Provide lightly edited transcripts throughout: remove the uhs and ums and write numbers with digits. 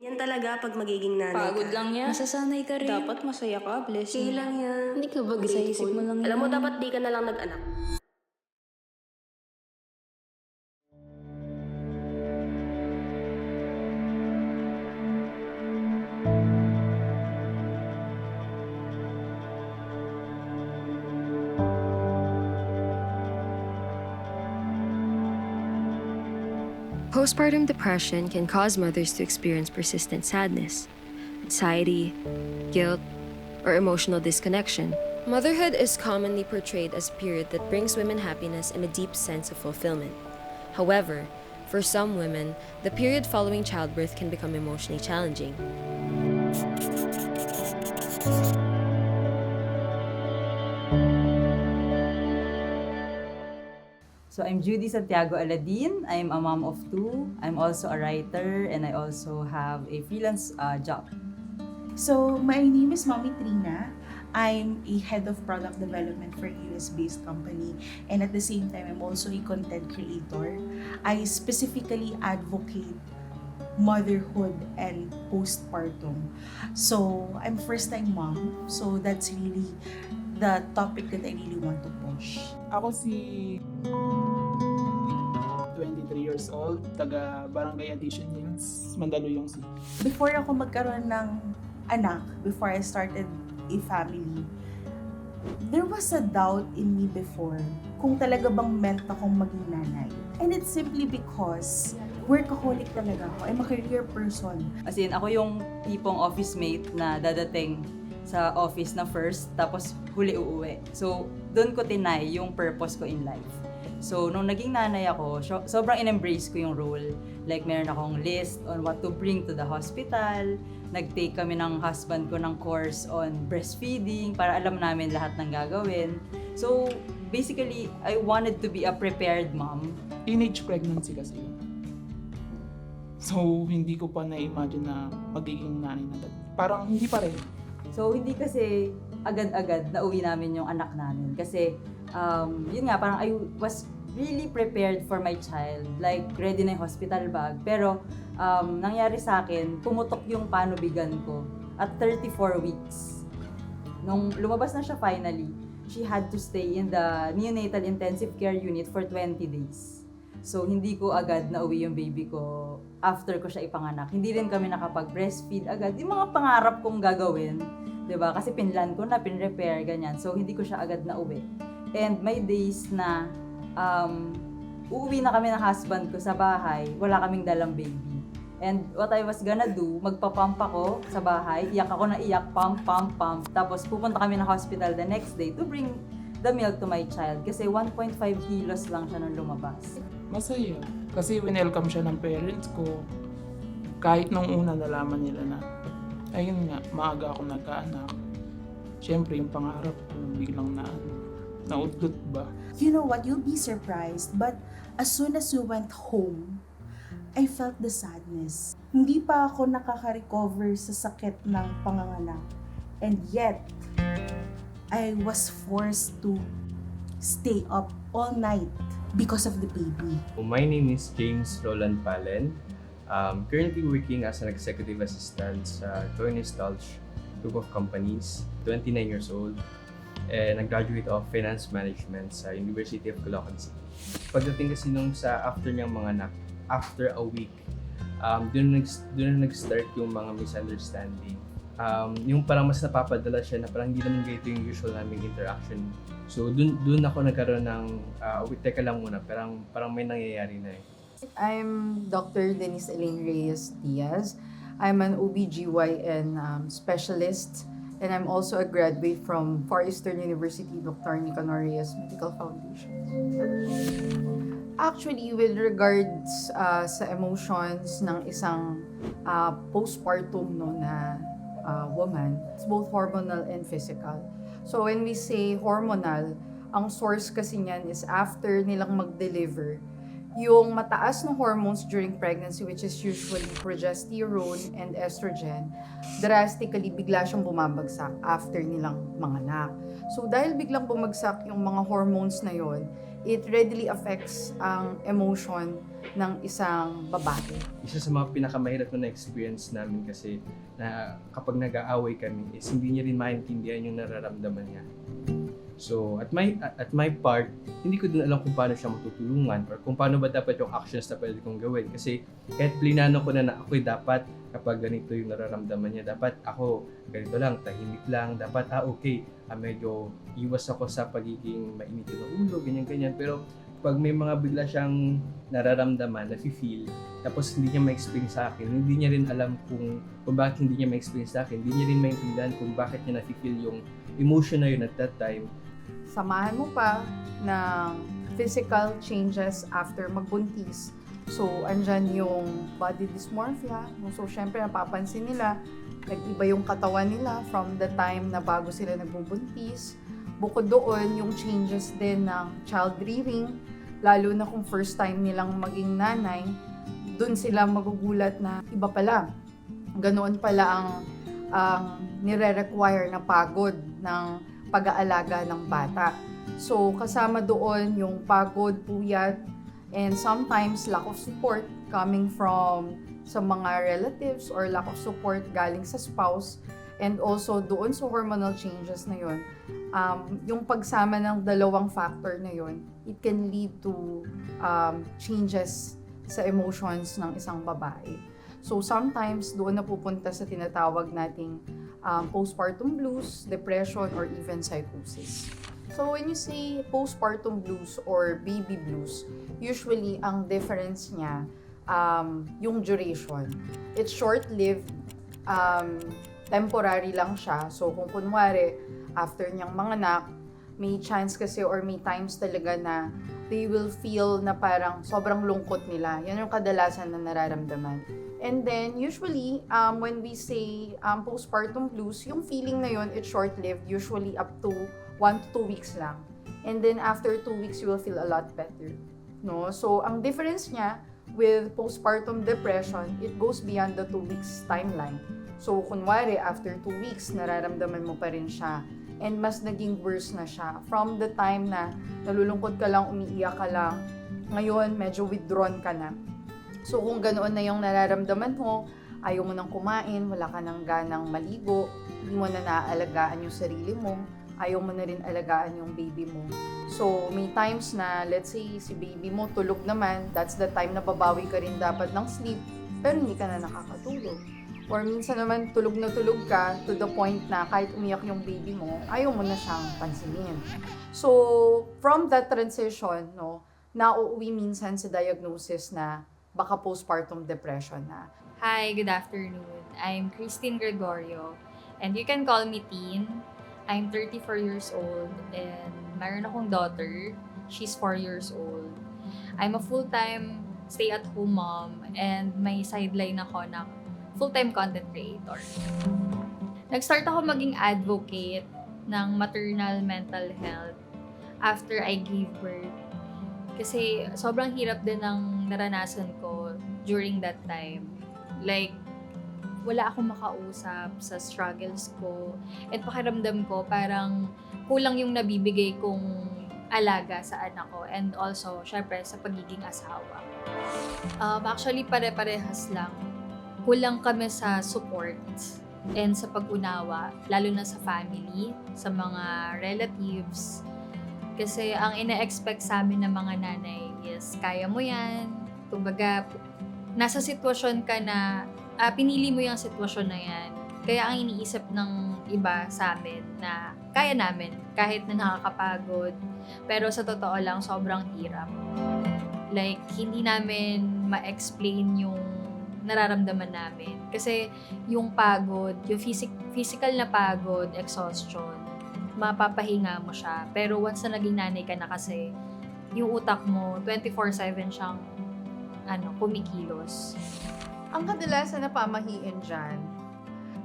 Yan talaga pag magiging nanay Pagod ka. lang yan. Masasanay ka rin. Dapat masaya ka, blessing. Okay lang yan. Hindi ka ba Sa isip grateful? mo lang yan. Alam mo, dapat di ka na lang nag-anak. Postpartum depression can cause mothers to experience persistent sadness, anxiety, guilt, or emotional disconnection. Motherhood is commonly portrayed as a period that brings women happiness and a deep sense of fulfillment. However, for some women, the period following childbirth can become emotionally challenging. So I'm Judy Santiago Aladin. I'm a mom of two. I'm also a writer and I also have a freelance job. So, my name is Mommy Trina. I'm a head of product development for a US-based company, and at the same time, I'm also a content creator. I specifically advocate motherhood and postpartum. So, I'm first-time mom, so that's really the topic that I really want to push. Ako si 23 years old, taga Barangay Addition Hills, Mandaluyong City. Before ako magkaroon ng anak, before I started a family, there was a doubt in me before kung talaga bang meant akong maging nanay. And it's simply because workaholic talaga ako. I'm a career person. As in, ako yung tipong office mate na dadating sa office na first, tapos huli uuwi. So, doon ko tinay yung purpose ko in life. So, nung naging nanay ako, sobrang in-embrace ko yung role. Like, meron akong list on what to bring to the hospital. Nag-take kami ng husband ko ng course on breastfeeding para alam namin lahat ng gagawin. So, basically, I wanted to be a prepared mom. Teenage pregnancy kasi yun. So, hindi ko pa na-imagine na magiging nanay na dati. Parang hindi pa rin. So, hindi kasi agad-agad na uwi namin yung anak namin. Kasi, yun nga, parang I was really prepared for my child. Like, ready na yung hospital bag. Pero, nangyari sa akin, pumutok yung panubigan ko at 34 weeks. Nung lumabas na siya finally, she had to stay in the neonatal intensive care unit for 20 days. So, hindi ko agad na uwi yung baby ko after ko siya ipanganak. Hindi rin kami nakapag-breastfeed agad. Yung mga pangarap kong gagawin, 'di ba? Kasi pinlan ko na, pinrepair, ganyan. So, hindi ko siya agad na uwi. And may days na uuwi na kami ng husband ko sa bahay, wala kaming dalang baby. And what I was gonna do, magpapump ako sa bahay, iyak ako na iyak, pump. Tapos pupunta kami ng hospital the next day to bring the milk to my child. Kasi 1.5 kilos lang siya nung lumabas. Masaya. Kasi winelcome siya ng parents ko. Kahit nung una nalaman nila na, ayun nga, maaga ako nagkaanak. Siyempre, yung pangarap ko, biglang naudlot ba? You know what? You'll be surprised, but as soon as we went home, I felt the sadness. Hindi pa ako nakaka-recover sa sakit ng panganganak. And yet, I was forced to stay up all night because of the baby. My name is James Roland Palen. Currently working as an executive assistant sa Toy Nostalgia Group of Companies, 29 years old, and nag-graduate of Finance Management sa University of Caloocan City. Pagdating kasi nung sa after niyang mga anak, after a week, doon na nag-start yung mga misunderstanding. Yung parang mas napapadala siya na parang hindi naman ganito yung usual naming interaction. So doon ako nagkaroon ng, teka lang muna, parang may nangyayari na eh. I'm Dr. Denise Elaine Reyes Diaz. I'm an OBGYN specialist, and I'm also a graduate from Far Eastern University Dr. Nicanor Reyes Medical Foundation. Actually, with regards sa emotions ng isang postpartum na woman, it's both hormonal and physical. So when we say hormonal, ang source kasi niyan is after nilang mag-deliver, yung mataas na hormones during pregnancy, which is usually progesterone and estrogen, drastically bigla siyang bumabagsak after nilang manganak. So dahil biglang bumagsak yung mga hormones na yon, it readily affects ang emotion ng isang babae. Isa sa mga pinakamahirap na experience namin kasi na kapag nag-aaway kami is hindi niya rin maintindihan yung nararamdaman niya. So, at my part, hindi ko din alam kung paano siya matutulungan or kung paano ba dapat yung actions na pwede kong gawin. Kasi kahit plinano ko na ako'y dapat kapag ganito yung nararamdaman niya, dapat ako ganito lang, tahimik lang, dapat okay, medyo iwas ako sa pagiging mainitin ng ulo, ganyan-ganyan. Pero pag may mga bigla siyang nararamdaman, nafe-feel, tapos hindi niya ma-explain sa akin, hindi niya rin alam kung bakit hindi niya ma-explain sa akin, hindi niya rin maintindihan kung bakit niya nafe-feel yung emotion na yun at that time. Samahan mo pa ng physical changes after magbuntis. So, andyan yung body dysmorphia. So, syempre, napapansin nila, nag-iba yung katawan nila from the time na bago sila nagbubuntis. Bukod doon, yung changes din ng child rearing, lalo na kung first time nilang maging nanay, dun sila magugulat na iba pala. Ganoon pala ang nire-require na pagod ng pag-aalaga ng bata. So, kasama doon yung pagod, puyat, and sometimes lack of support coming from sa mga relatives or lack of support galing sa spouse. And also doon sa hormonal changes na yun, yung pagsama ng dalawang factor na yun, it can lead to changes sa emotions ng isang babae. So sometimes doon napupunta sa tinatawag nating postpartum blues, depression, or even psychosis. So when you say postpartum blues or baby blues, usually ang difference niya, yung duration. It's short-lived, temporary lang siya. So kung kunwari, after niyang manganak, may chance kasi or may times talaga na they will feel na parang sobrang lungkot nila. Yan yung kadalasan na nararamdaman. And then, usually, when we say postpartum blues, yung feeling na yun, it's short-lived, usually up to 1 to 2 weeks lang. And then, after 2 weeks, you will feel a lot better. No? So, ang difference niya with postpartum depression, it goes beyond the 2 weeks timeline. So, kunwari, after 2 weeks, nararamdaman mo pa rin siya. And mas naging worse na siya. From the time na nalulungkot ka lang, umiiyak ka lang, ngayon, medyo withdrawn ka na. So, kung ganoon na yung nararamdaman mo, ayaw mo nang kumain, wala ka nang ganang maligo, hindi mo na naaalagaan yung sarili mo, ayaw mo na rin alagaan yung baby mo. So, may times na, let's say, si baby mo tulog naman, that's the time na babawi ka rin dapat ng sleep, pero hindi ka na nakakatulog. Or minsan naman, tulog na tulog ka to the point na kahit umiyak yung baby mo, ayaw mo na siyang pansinin. So, from that transition, no, nauuwi minsan sa diagnosis na baka postpartum depression na. Hi, good afternoon. I'm Christine Gregorio, and you can call me Teen. I'm 34 years old, and mayroon akong daughter. She's 4 years old. I'm a full-time stay-at-home mom, and may sideline ako na full-time content creator. Nag-start ako maging advocate ng maternal mental health after I gave birth. Kasi sobrang hirap din ng naranasan ko during that time. Like, wala akong makausap sa struggles ko. At pakiramdam ko, parang kulang yung nabibigay kong alaga sa anak ko. And also, syempre, sa pagiging asawa. Actually, pare-parehas lang. Kulang kami sa support and sa pag-unawa, lalo na sa family, sa mga relatives. Kasi ang ina-expect sa amin ng mga nanay is, kaya mo yan. Kumbaga, nasa sitwasyon ka na, pinili mo yung sitwasyon na yan. Kaya ang iniisip ng iba sa amin na kaya namin, kahit na nakakapagod. Pero sa totoo lang, sobrang hirap. Like, hindi namin ma-explain yung nararamdaman namin. Kasi yung pagod, yung physical na pagod, exhaustion, mapapahinga mo siya. Pero once na naging nanay ka na kasi, yung utak mo, 24/7 siyang kumikilos. Ang kadalasan na pamahiin dyan,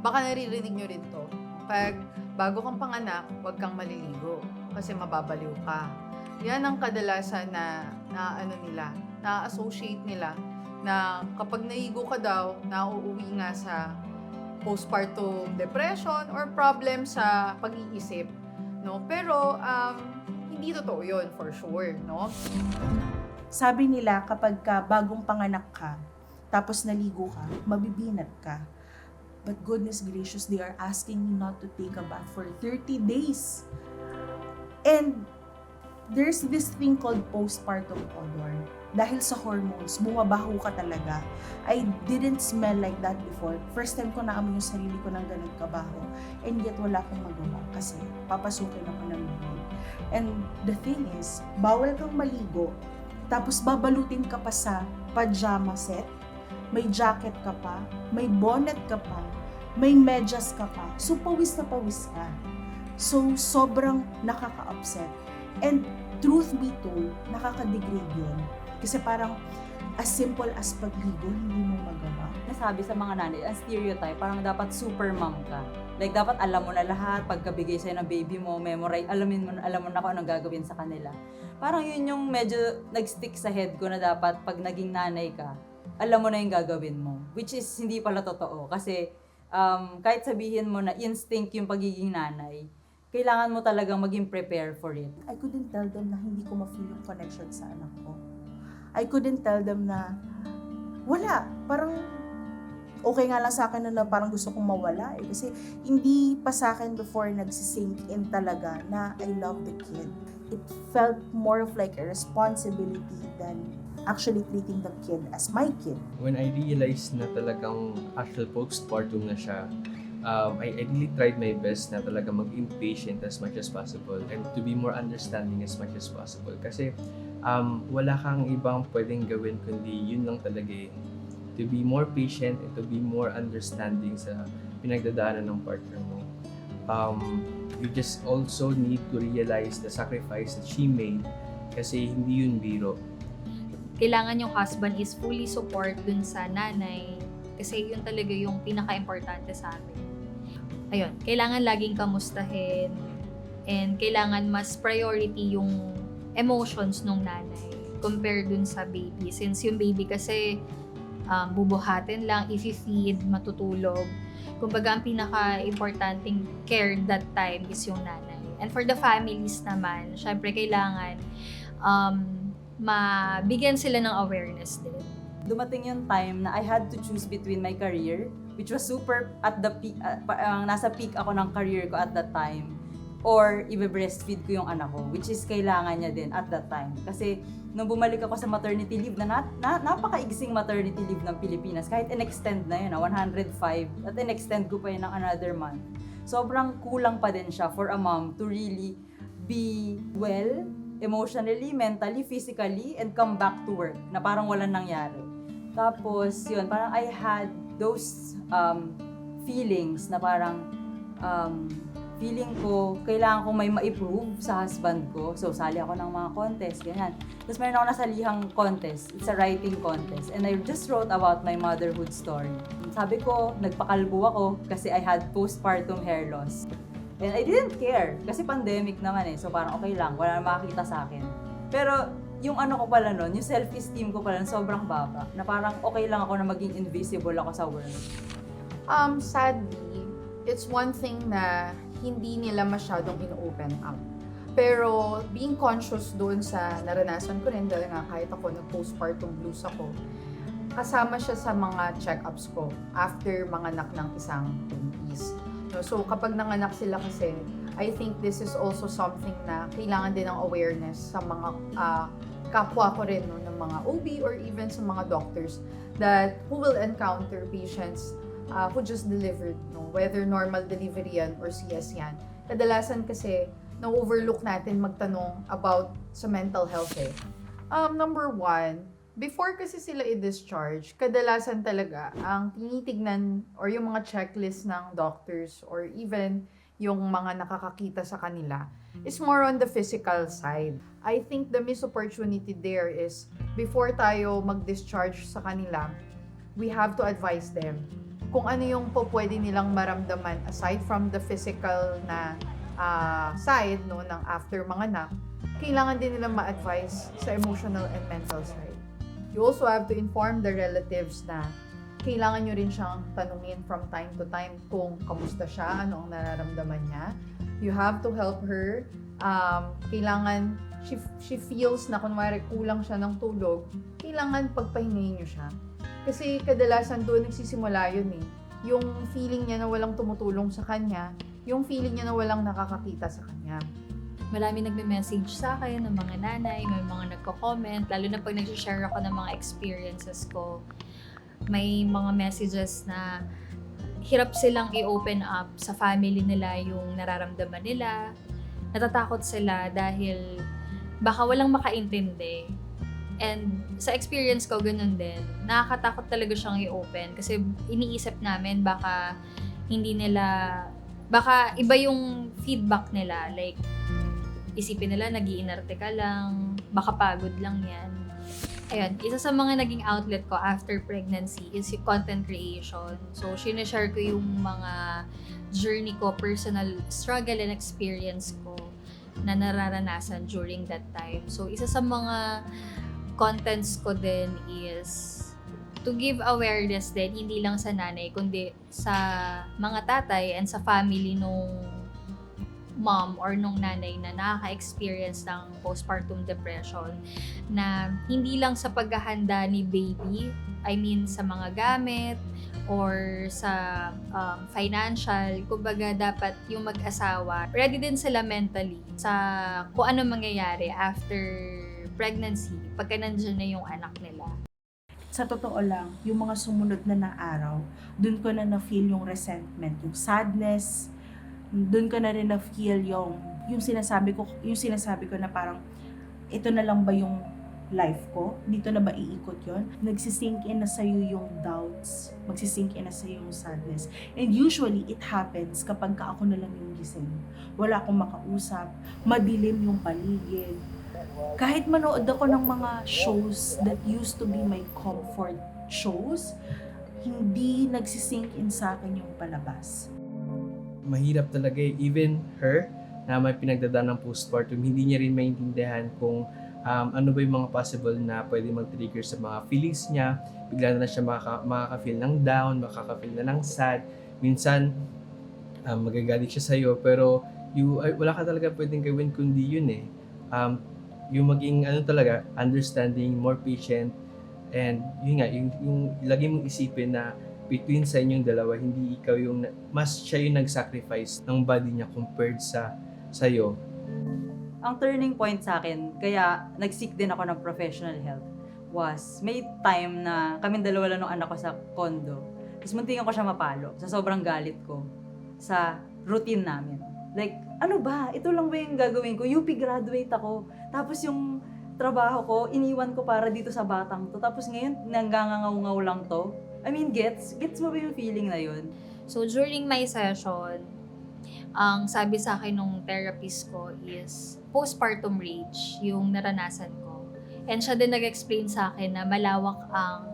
baka naririnig nyo rin to. Pag bago kang panganak, huwag kang maliligo kasi mababaliw ka. Yan ang kadalasan na na-associate nila na kapag naigo ka daw, nauuwi nga sa postpartum depression or problem sa pag-iisip. No? Pero hindi totoo yun for sure, no? Sabi nila kapag ka bagong panganak ka, tapos naligo ka, mabibinat ka. But goodness gracious, they are asking you not to take a bath for 30 days. And there's this thing called postpartum odor. Dahil sa hormones, bumabaho ka talaga. I didn't smell like that before. First time ko naamoy yung sarili ko ng ganun kabaho. And yet wala akong magawa kasi papasukin ako ng bibig. And the thing is, bawal kang maligo. Tapos babalutin ka pa sa pajama set. May jacket ka pa. May bonnet ka pa. May medyas ka pa. So pawis na pawis ka. So sobrang nakaka-upset. And truth be told, nakaka-degrade yun. Kasi parang as simple as pagligo, hindi mo magawa. Nasabi sa mga nanay, ang stereotype, parang dapat super mom ka. Like, dapat alam mo na lahat, pagkabigay sa'yo ng baby mo, memorize, alam mo na kung anong gagawin sa kanila. Parang yun yung medyo nag-stick sa head ko na dapat pag naging nanay ka, alam mo na yung gagawin mo. Which is hindi pala totoo. Kasi kahit sabihin mo na instinct yung pagiging nanay, kailangan mo talagang maging prepare for it. I couldn't tell them na hindi ko ma-feel yung connection sa anak ko. I couldn't tell them na wala. Parang okay nga lang sa akin na parang gusto kong mawala eh. Kasi hindi pa sa akin before nagsisink in talaga na I love the kid. It felt more of like a responsibility than actually treating the kid as my kid. When I realized na talagang actual postpartum na siya, I really tried my best na talaga maging patient as much as possible and to be more understanding as much as possible. Kasi wala kang ibang pwedeng gawin kundi yun lang talaga eh. To be more patient and to be more understanding sa pinagdadaanan ng partner mo. You just also need to realize the sacrifice that she made kasi hindi yun biro. Kailangan yung husband is fully support dun sa nanay kasi yun talaga yung pinaka-importante sa amin. Ayun, kailangan laging kamustahin and kailangan mas priority yung emotions nung nanay compared dun sa baby. Since yung baby kasi bubuhatin lang, i-feed, matutulog. Kumbaga, ang pinaka-importanting care that time is yung nanay. And for the families naman, syempre kailangan mabigyan sila ng awareness din. Dumating yung time na I had to choose between my career, which was super at the peak, nasa peak ako ng career ko at that time, or i-breastfeed ko yung anak ko, which is kailangan niya din at that time. Kasi nung bumalik ako sa maternity leave na napaka-igsing maternity leave ng Pilipinas, kahit in-extend na yun, 105, at in-extend ko pa yun ng another month. Sobrang kulang pa din siya for a mom to really be well, emotionally, mentally, physically, and come back to work, na parang walang nangyari. Tapos, yun, parang I had those feelings na parang feeling ko, kailangan ko may ma-improve sa husband ko. So, sali ako ng mga contest, ganyan. Tapos meron ako nasalihang contest. It's a writing contest. And I just wrote about my motherhood story. Sabi ko, nagpakalbo ako kasi I had postpartum hair loss. And I didn't care kasi pandemic naman eh. So, parang okay lang. Wala na makakita sa akin. Pero, yung ano ko pala nun, yung self-esteem ko pala sobrang baba. Na parang okay lang ako na maging invisible ako sa world. Sadly, it's one thing na hindi nila masyadong in-open up. Pero being conscious doon sa naranasan ko rin, dahil nga kahit ako nag-postpartum blues ako, kasama siya sa mga check-ups ko after manganak ng isang buntis. No, so kapag nanganak sila kasi, I think this is also something na kailangan din ng awareness sa mga kapwa ko rin, no, ng mga OB or even sa mga doctors that who will encounter patients who just delivered, no, whether normal delivery yan or CS yan. Kadalasan kasi, na-overlook natin magtanong about sa mental health eh. Number one, before kasi sila i-discharge, kadalasan talaga ang tinitignan or yung mga checklist ng doctors or even yung mga nakakakita sa kanila is more on the physical side. I think the missed opportunity there is before tayo mag-discharge sa kanila, we have to advise them kung ano yung pwede nilang maramdaman aside from the physical na side, no, ng after manganak, kailangan din nilang ma-advise sa emotional and mental side. You also have to inform the relatives na kailangan nyo rin siyang tanungin from time to time kung kamusta siya, ano ang nararamdaman niya. You have to help her kailangan, she feels na kunwari kulang siya ng tulog, kailangan pagpahingayin niyo siya. Kasi kadalasan doon nagsisimula yun eh. Yung feeling niya na walang tumutulong sa kanya, yung feeling niya na walang nakakakita sa kanya. Marami nagme-message sa akin ng mga nanay, may mga nagko-comment, lalo na pag nag-share ako ng mga experiences ko. May mga messages na hirap silang i-open up sa family nila yung nararamdaman nila. Natatakot sila dahil baka walang makaintindi. And sa experience ko, ganun din. Nakakatakot talaga siyang i-open kasi iniisip namin baka hindi nila, baka iba yung feedback nila. Like, isipin nila nag-iinarte ka lang, baka pagod lang yan. Ayun, isa sa mga naging outlet ko after pregnancy is yung content creation. So, sinashare ko yung mga journey ko, personal struggle and experience ko na nararanasan during that time. So, isa sa mga contents ko din is to give awareness din, hindi lang sa nanay, kundi sa mga tatay and sa family nung mom or nung nanay na nakaka-experience ng postpartum depression na hindi lang sa paghahanda ni baby, I mean sa mga gamit or sa financial, kumbaga dapat yung mag-asawa, ready din sila mentally sa kung ano mangyayari after pregnancy, pagka nandiyan na yung anak nila. Sa totoo lang, yung mga sumunod na araw, dun ko na na-feel yung resentment, yung sadness, dun ko na rin na-feel yung sinasabi ko na parang, ito na lang ba yung life ko? Dito na ba iikot yon? Nagsisink in na sa'yo yung doubts, magsisink in na sa'yo yung sadness. And usually, it happens kapag ka ako na lang yung gising. Wala akong makausap, madilim yung paligid. Kahit manood ako ng mga shows that used to be my comfort shows, hindi nagsisink in sa akin yung palabas. Mahirap talaga eh. Even her, na may pinagdadaan ng postpartum, hindi niya rin maintindihan kung ano ba yung mga possible na pwede mag-trigger sa mga feelings niya. Bigla na siya makaka-feel ng down, makaka-feel na ng sad. Minsan, magagalit siya sa'yo, pero wala ka talaga pwedeng gawin kundi yun eh. Yung maging talaga, understanding, more patient, and yun nga, yung lagi mong isipin na between sa inyong dalawa, hindi ikaw yung, mas siya yung nag-sacrifice ng body niya compared sa sa'yo. Ang turning point sa akin, kaya nag-seek din ako ng professional help, was may time na kaming dalawa lang ng anak ko sa condo. Tapos muntingan ko siya mapalo sa sobrang galit ko sa routine namin. Like, ano ba? Ito lang ba yung gagawin ko? UP graduate ako. Tapos yung trabaho ko, iniwan ko para dito sa batang to. Tapos ngayon, nanggangangaw-ngaw lang to. I mean, gets mo ba yung feeling na yun? So, during my session, ang sabi sa akin nung therapist ko is postpartum rage, yung naranasan ko. And siya din nag-explain sa akin na malawak ang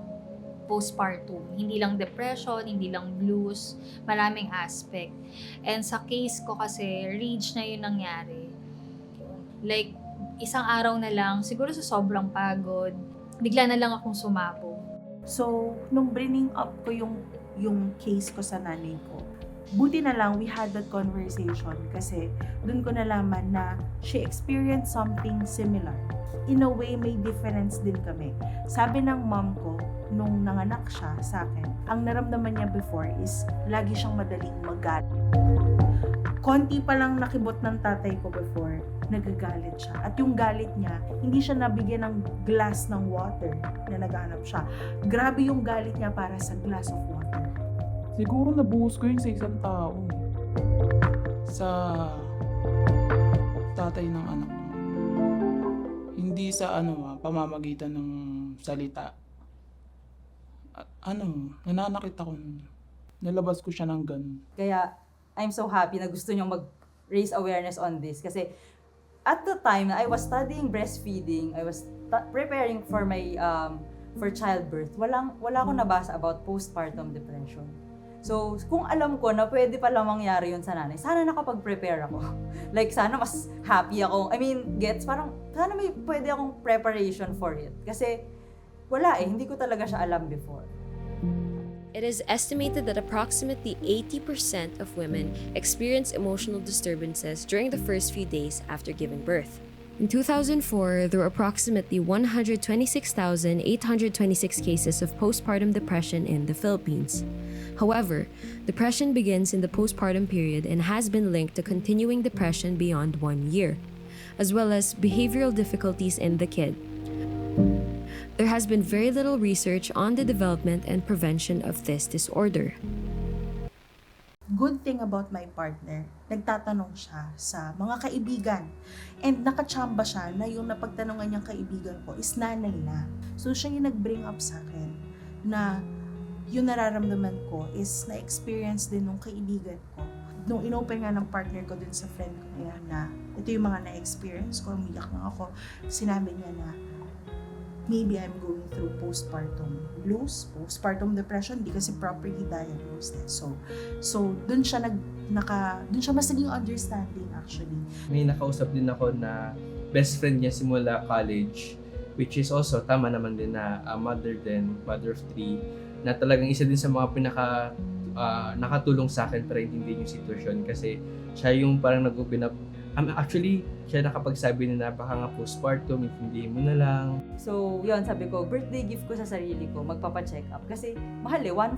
postpartum. Hindi lang depression, hindi lang blues, maraming aspect. And sa case ko kasi, rage na yun nangyari. Like, isang araw na lang, siguro sa sobrang pagod, bigla na lang akong sumabog. So, nung bringing up ko yung case ko sa nanay ko, buti na lang we had that conversation kasi dun ko nalaman na she experienced something similar. In a way, may difference din kami. Sabi ng mom ko, nung nanganak siya sa akin, ang naramdaman niya before is lagi siyang madaling magalit. Konti pa lang nakibot ng tatay ko before, nagagalit siya. At yung galit niya, hindi siya nabigyan ng glass ng water na naghanap siya. Grabe yung galit niya para sa glass of water. Siguro nabuhos ko yun sa isang tao. Sa tatay ng anak ko. Hindi sa pamamagitan ng salita. Nananakit ako. Nalabas ko siya ng ganun. Kaya, I'm so happy na gusto niyong mag-raise awareness on this. Kasi, at the time na I was studying breastfeeding, I was preparing for my for childbirth, wala akong nabasa about postpartum depression. So, kung alam ko na pwede pala mangyari yun sa nanay, sana nakapag-prepare ako. Like, sana mas happy ako. I mean, parang, sana may pwede akong preparation for it. Kasi, wala hindi ko talaga siya alam before. It is estimated that approximately 80% of women experience emotional disturbances during the first few days after giving birth. In 2004, there were approximately 126,826 cases of postpartum depression in the Philippines. However, depression begins in the postpartum period and has been linked to continuing depression beyond 1 year, as well as behavioral difficulties in the kid. There has been very little research on the development and prevention of this disorder. Good thing about my partner, nagtatanong siya sa mga kaibigan. And nakachamba siya na yung napagtanungan niyang kaibigan ko is nanay na. So siya yung nag-bring up sa akin na yung nararamdaman ko is na-experience din nung kaibigan ko. Nung inopen nga ng partner ko dun sa friend ko ngayon na ito yung mga na-experience ko, umiyak na ako, sinabi niya na maybe I'm going through postpartum blues, postpartum depression, di kasi properly diagnosed. So dun siya dun siya mas naging understanding actually. May nakausap din ako na best friend niya simula college, which is also tama naman din na mother of 3, na talagang isa din sa mga nakatulong sa akin para intindihin yung sitwasyon kasi siya yung parang nag-open up. Actually, siya nakapagsabi na baka nga postpartum, intindihin mo na lang. So, yun, sabi ko, birthday gift ko sa sarili ko, magpapa-check up. Kasi, mahal 1.5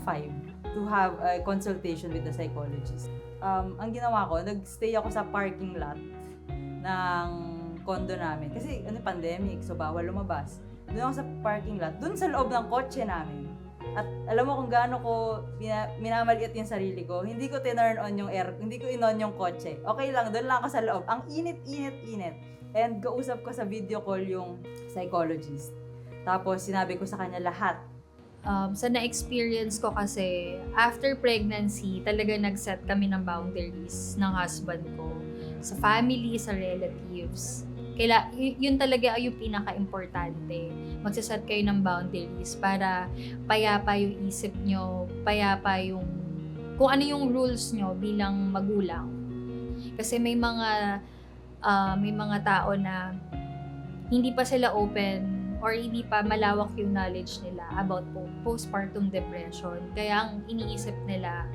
to have a consultation with the psychologist. Ang ginawa ko, nagstay ako sa parking lot ng condo namin. Kasi, pandemic, so bawal lumabas. Doon ako sa parking lot, doon sa loob ng kotse namin. At alam mo kung gaano ko minamaliit yung sarili ko, hindi ko tinurn on yung air, hindi ko inon yung kotse. Okay lang, doon lang ako sa loob. Ang init. And kausap ko sa video call yung psychologist. Tapos sinabi ko sa kanya lahat. Sa na-experience ko kasi, after pregnancy, talaga nag-set kami ng boundaries ng husband ko. Sa family, sa relatives. Yun talaga ay yung pinaka-importante. Magsaset kayo ng boundaries para payapa yung isip nyo, payapa yung kung ano yung rules nyo bilang magulang. Kasi may mga tao na hindi pa sila open or hindi pa malawak yung knowledge nila about postpartum depression. Kaya ang iniisip nila,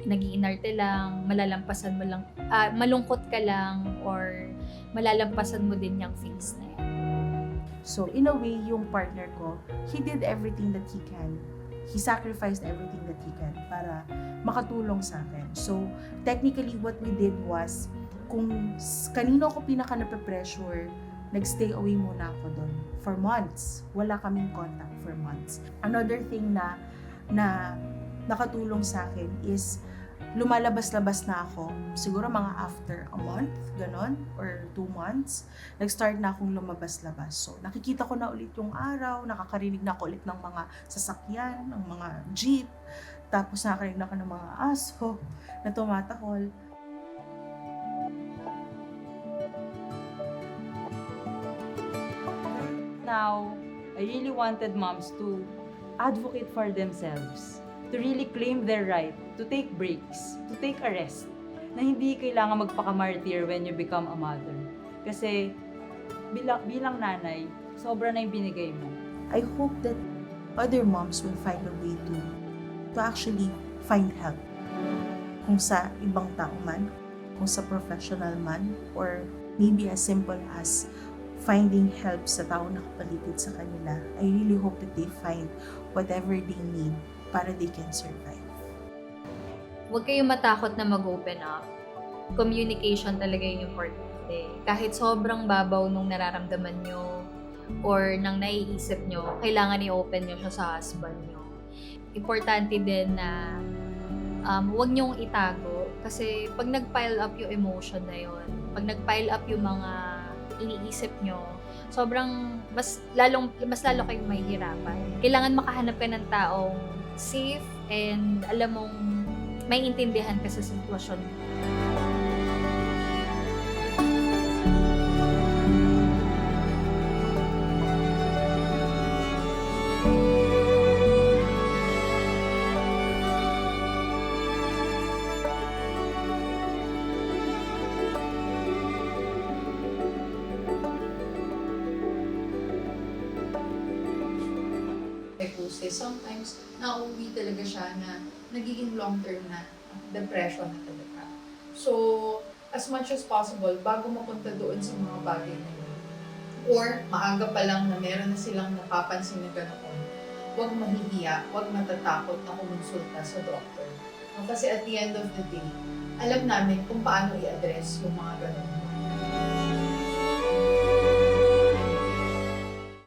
nag-iinarte lang, malalampasan mo lang, malungkot ka lang, or malalampasan mo din yung phase na yan. So, in a way, yung partner ko, he did everything that he can. He sacrificed everything that he can para makatulong sa akin. So, technically, what we did was, kung kanino ako pinaka nape-pressure, nagstay away muna ako doon for months. Wala kaming contact for months. Another thing na nakatulong sa akin is lumalabas-labas na ako. Siguro mga after a month, ganon, or 2 months, nag-start na akong lumabas-labas. So, nakikita ko na ulit yung araw, nakakarinig na ako ulit ng mga sasakyan, ng mga jeep, tapos nakakarinig na ako ng mga aso na tumatakol. Now, I really wanted moms to advocate for themselves, to really claim their right, to take breaks, to take a rest, na hindi kailangan magpaka-martyr when you become a mother. Kasi bilang nanay, sobra na yung binigay mo. I hope that other moms will find a way to actually find help. Kung sa ibang tao man, kung sa professional man, or maybe as simple as finding help sa tao na kapaligid sa kanila. I really hope that they find whatever they need para they can survive. Huwag kayong matakot na mag-open up. Communication talaga yung importante. Kahit sobrang babaw nung nararamdaman nyo or nang naiisip nyo, kailangan i-open nyo siya sa husband nyo. Importante din na huwag nyong itago kasi pag nag-pile up yung emotion na yun, pag nag-pile up yung mga iniisip nyo, sobrang mas lalo kayong mahihirapan. Kailangan makahanap ka ng taong safe and alam mong may intindihan ka sa sitwasyon mo. psychosis, sometimes nauwi talaga siya na nagiging long-term na depression na talaga. So, as much as possible, bago mapunta doon sa mga bagay na yun, or maaga pa lang na meron na silang napapansin na ganoon, huwag mahihiya, huwag matatakot na kumonsulta sa doctor. No, kasi at the end of the day, alam namin kung paano i-address yung mga ganun